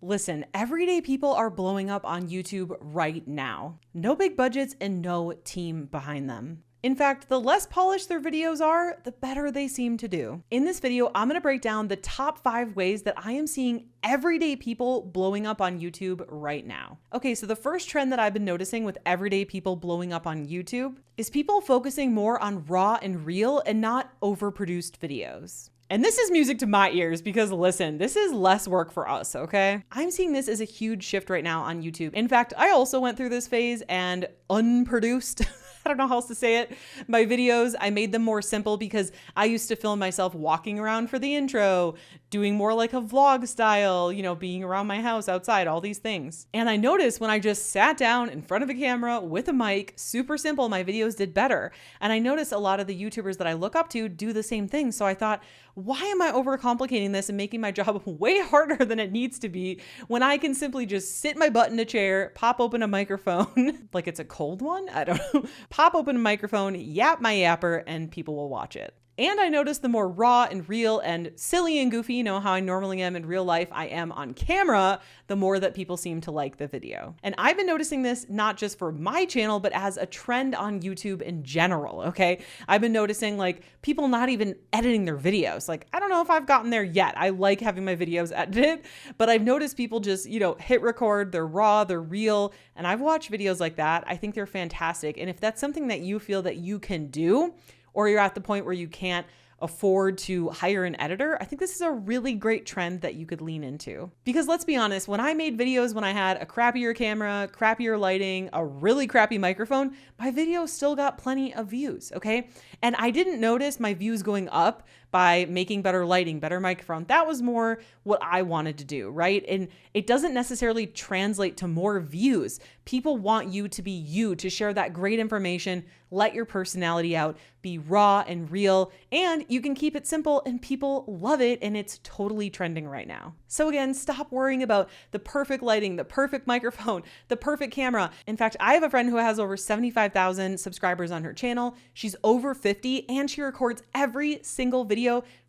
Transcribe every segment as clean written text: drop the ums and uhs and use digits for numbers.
Listen, everyday people are blowing up on YouTube right now. No big budgets and no team behind them. In fact, the less polished their videos are, the better they seem to do. In this video, I'm gonna break down the top 5 ways that I am seeing everyday people blowing up on YouTube right now. Okay, so the first trend that I've been noticing with everyday people blowing up on YouTube is people focusing more on raw and real and not overproduced videos. And this is music to my ears because listen, this is less work for us, okay? I'm seeing this as a huge shift right now on YouTube. In fact, I also went through this phase and unproduced I don't know how else to say it. My videos, I made them more simple because I used to film myself walking around for the intro, doing more like a vlog style, being around my house, outside, all these things. And I noticed when I just sat down in front of a camera with a mic, super simple, my videos did better. And I noticed a lot of the YouTubers that I look up to do the same thing. So I thought, why am I overcomplicating this and making my job way harder than it needs to be when I can simply just sit my butt in a chair, pop open a microphone, like it's a cold one? I don't know. Pop open a microphone, yap my yapper, and people will watch it. And I noticed the more raw and real and silly and goofy, how I normally am in real life, I am on camera, the more that people seem to like the video. And I've been noticing this not just for my channel, but as a trend on YouTube in general, okay? I've been noticing people not even editing their videos. I don't know if I've gotten there yet. I like having my videos edited, but I've noticed people just, hit record, they're raw, they're real. And I've watched videos like that. I think they're fantastic. And if that's something that you feel that you can do, or you're at the point where you can't afford to hire an editor, I think this is a really great trend that you could lean into. Because let's be honest, when I made videos when I had a crappier camera, crappier lighting, a really crappy microphone, my videos still got plenty of views, okay? And I didn't notice my views going up by making better lighting, better microphone. That was more what I wanted to do, right? And it doesn't necessarily translate to more views. People want you to be you, to share that great information, let your personality out, be raw and real, and you can keep it simple and people love it, and it's totally trending right now. So again, stop worrying about the perfect lighting, the perfect microphone, the perfect camera. In fact, I have a friend who has over 75,000 subscribers on her channel. She's over 50 and she records every single video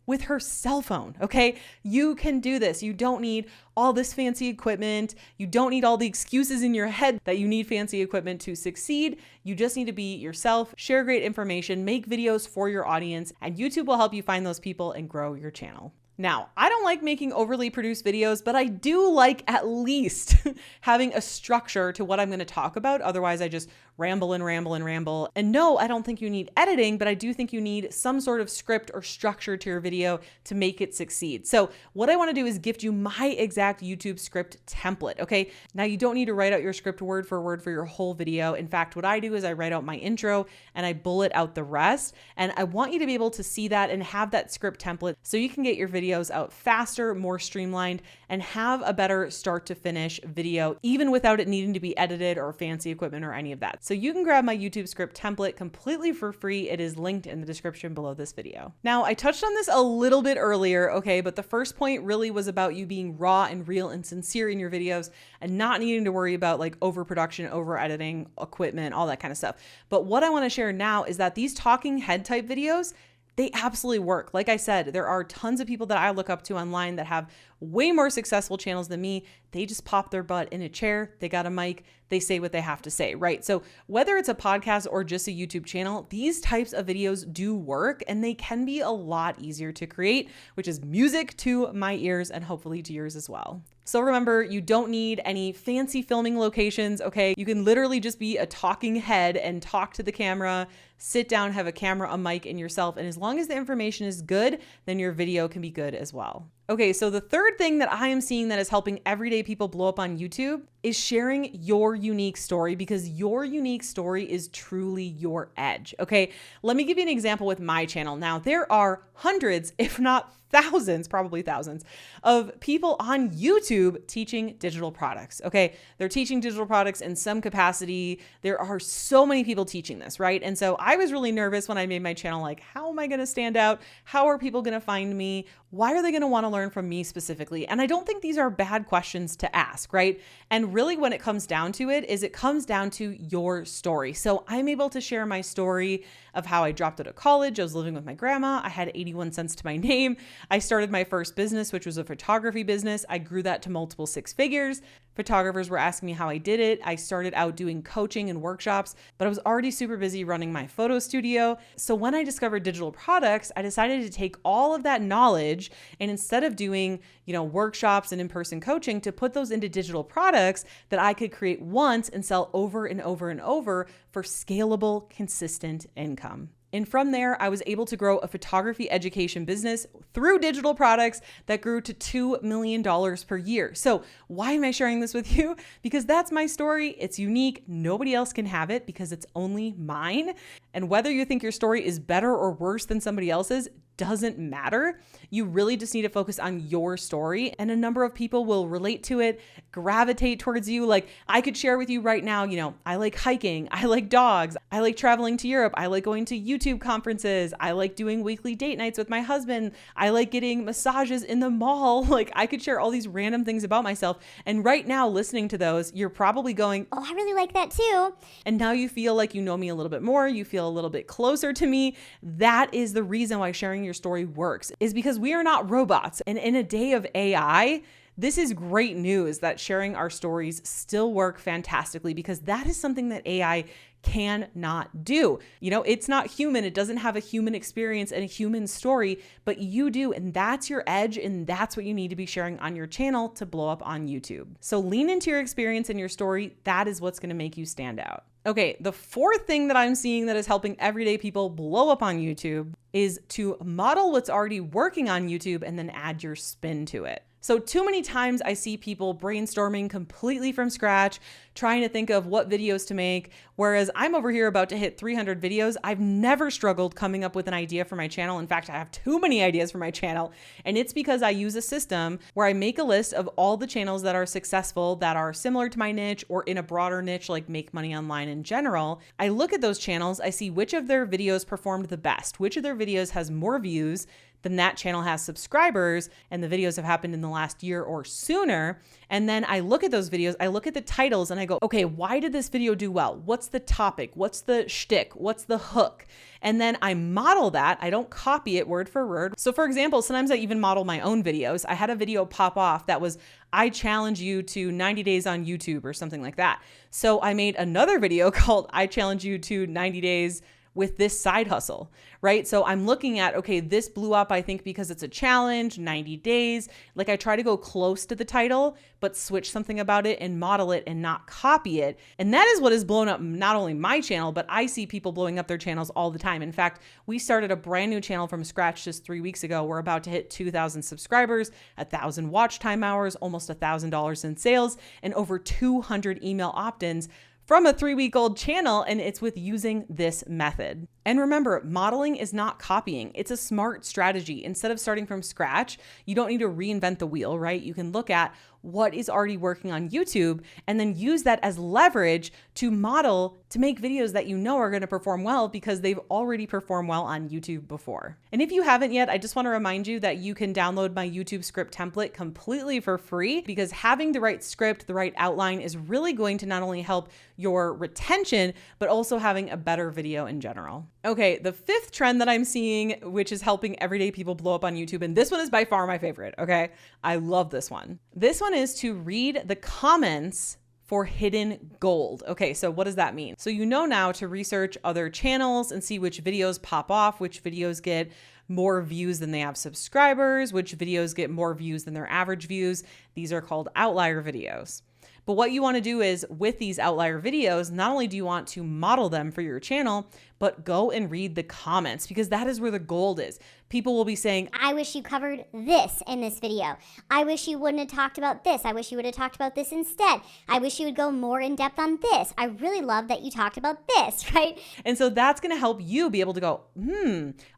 with her cell phone, okay? You can do this. You don't need all this fancy equipment. You don't need all the excuses in your head that you need fancy equipment to succeed. You just need to be yourself, share great information, make videos for your audience, and YouTube will help you find those people and grow your channel. Now, I don't like making overly produced videos, but I do like at least having a structure to what I'm going to talk about. Otherwise, I just ramble and ramble and ramble. And no, I don't think you need editing, but I do think you need some sort of script or structure to your video to make it succeed. So what I want to do is gift you my exact YouTube script template, okay? Now, you don't need to write out your script word for your whole video. In fact, what I do is I write out my intro and I bullet out the rest. And I want you to be able to see that and have that script template so you can get your videos out faster, more streamlined, and have a better start to finish video, even without it needing to be edited or fancy equipment or any of that. So you can grab my YouTube script template completely for free. It is linked in the description below this video. Now, I touched on this a little bit earlier, okay, but the first point really was about you being raw and real and sincere in your videos and not needing to worry about overproduction, over editing, equipment, all that kind of stuff. But what I want to share now is that these talking head type videos, they absolutely work. Like I said, there are tons of people that I look up to online that have way more successful channels than me. They just pop their butt in a chair, they got a mic, they say what they have to say, right? So whether it's a podcast or just a YouTube channel, these types of videos do work and they can be a lot easier to create, which is music to my ears and hopefully to yours as well. So remember, you don't need any fancy filming locations, okay? You can literally just be a talking head and talk to the camera, sit down, have a camera, a mic, and yourself. And as long as the information is good, then your video can be good as well. Okay, so the third thing that I am seeing that is helping everyday people blow up on YouTube is sharing your unique story, because your unique story is truly your edge, okay? Let me give you an example with my channel. Now, there are hundreds, if not thousands, probably thousands, of people on YouTube teaching digital products, okay? They're teaching digital products in some capacity. There are so many people teaching this, right? And so I was really nervous when I made my channel, how am I gonna stand out? How are people gonna find me? Why are they gonna wanna learn from me specifically? And I don't think these are bad questions to ask, right? And really when it comes down to it, is it comes down to your story. So I'm able to share my story of how I dropped out of college. I was living with my grandma. I had 81 cents to my name. I started my first business, which was a photography business. I grew that to multiple six figures. Photographers were asking me how I did it. I started out doing coaching and workshops, but I was already super busy running my photo studio. So when I discovered digital products, I decided to take all of that knowledge and instead of doing, workshops and in-person coaching, to put those into digital products that I could create once and sell over and over and over for scalable, consistent income. And from there, I was able to grow a photography education business through digital products that grew to $2 million per year. So why am I sharing this with you? Because that's my story. It's unique. Nobody else can have it because it's only mine. And whether you think your story is better or worse than somebody else's doesn't matter. You really just need to focus on your story, and a number of people will relate to it, gravitate towards you. Like I could share with you right now, I like hiking, I like dogs, I like traveling to Europe, I like going to YouTube conferences, I like doing weekly date nights with my husband, I like getting massages in the mall. Like I could share all these random things about myself. And right now, listening to those, you're probably going, oh, I really like that too. And now you feel like you know me a little bit more, you feel a little bit closer to me. That is the reason why sharing your story works, is because we are not robots. And in a day of AI, this is great news that sharing our stories still work fantastically, because that is something that AI cannot do. It's not human. It doesn't have a human experience and a human story, but you do. And that's your edge. And that's what you need to be sharing on your channel to blow up on YouTube. So lean into your experience and your story. That is what's going to make you stand out. Okay, the fourth thing that I'm seeing that is helping everyday people blow up on YouTube is to model what's already working on YouTube and then add your spin to it. So too many times I see people brainstorming completely from scratch, trying to think of what videos to make, whereas I'm over here about to hit 300 videos. I've never struggled coming up with an idea for my channel. In fact, I have too many ideas for my channel, and it's because I use a system where I make a list of all the channels that are successful, that are similar to my niche or in a broader niche like make money online in general. I look at those channels, I see which of their videos performed the best, which of their videos has more views than that channel has subscribers, and the videos have happened in the last year or sooner. And then I look at those videos, I look at the titles and I go, okay, why did this video do well? What's the topic? What's the shtick? What's the hook? And then I model that. I don't copy it word for word. So for example, sometimes I even model my own videos. I had a video pop off that was, I challenge you to 90 days on YouTube or something like that. So I made another video called I challenge you to 90 days with this side hustle, right? So I'm looking at, okay, this blew up, I think, because it's a challenge, 90 days. Like I try to go close to the title, but switch something about it and model it and not copy it. And that is what has blown up not only my channel, but I see people blowing up their channels all the time. In fact, we started a brand new channel from scratch just 3 weeks ago. We're about to hit 2,000 subscribers, 1,000 watch time hours, almost $1,000 in sales, and over 200 email opt-ins from a 3-week-old channel, and it's with using this method. And remember, modeling is not copying. It's a smart strategy. Instead of starting from scratch, you don't need to reinvent the wheel, right? You can look at what is already working on YouTube and then use that as leverage to model, to make videos that you know are going to perform well because they've already performed well on YouTube before. And if you haven't yet, I just want to remind you that you can download my YouTube script template completely for free, because having the right script, the right outline is really going to not only help your retention, but also having a better video in general. Okay, the fifth trend that I'm seeing, which is helping everyday people blow up on YouTube, and this one is by far my favorite, okay? I love this one. This one is to read the comments for hidden gold. Okay, so what does that mean? So you know now to research other channels and see which videos pop off, which videos get more views than they have subscribers, which videos get more views than their average views. These are called outlier videos. But what you want to do is, with these outlier videos, not only do you want to model them for your channel, but go and read the comments, because that is where the gold is. People will be saying, I wish you covered this in this video. I wish you wouldn't have talked about this. I wish you would have talked about this instead. I wish you would go more in depth on this. I really love that you talked about this, right? And so that's going to help you be able to go,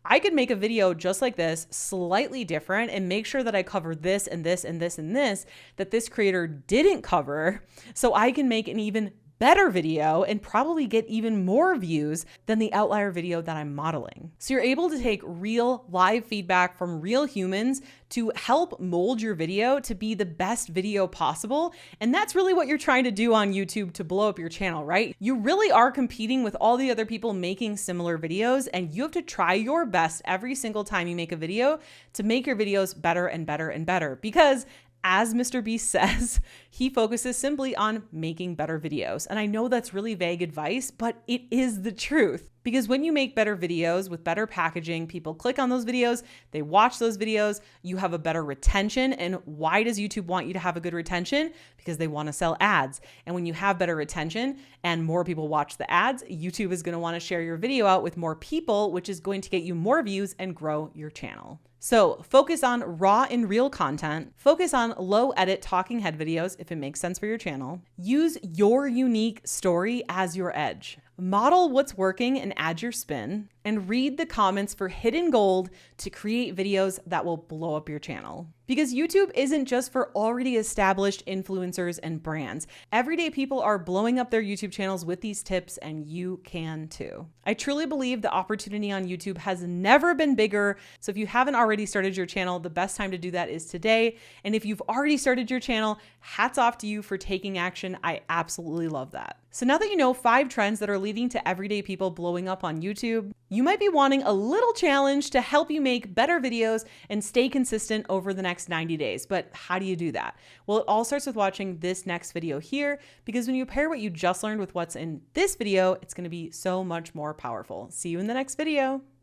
I could make a video just like this, slightly different, and make sure that I cover this and this and this and this that this creator didn't cover, so I can make an even better video and probably get even more views than the outlier video that I'm modeling. So you're able to take real live feedback from real humans to help mold your video to be the best video possible. And that's really what you're trying to do on YouTube to blow up your channel, right? You really are competing with all the other people making similar videos, and you have to try your best every single time you make a video to make your videos better and better and better. Because as Mr. Beast says, he focuses simply on making better videos. And I know that's really vague advice, but it is the truth. Because when you make better videos with better packaging, people click on those videos, they watch those videos, you have a better retention. And why does YouTube want you to have a good retention? Because they want to sell ads. And when you have better retention and more people watch the ads, YouTube is going to want to share your video out with more people, which is going to get you more views and grow your channel. So focus on raw and real content, focus on low edit talking head videos if it makes sense for your channel, use your unique story as your edge. Model what's working and add your spin, and read the comments for hidden gold to create videos that will blow up your channel. Because YouTube isn't just for already established influencers and brands. Everyday people are blowing up their YouTube channels with these tips, and you can too. I truly believe the opportunity on YouTube has never been bigger. So if you haven't already started your channel, the best time to do that is today. And if you've already started your channel, hats off to you for taking action. I absolutely love that. So now that you know 5 trends that are leading to everyday people blowing up on YouTube, you might be wanting a little challenge to help you make better videos and stay consistent over the next 90 days. But how do you do that? Well, it all starts with watching this next video here, because when you pair what you just learned with what's in this video, it's going to be so much more powerful. See you in the next video.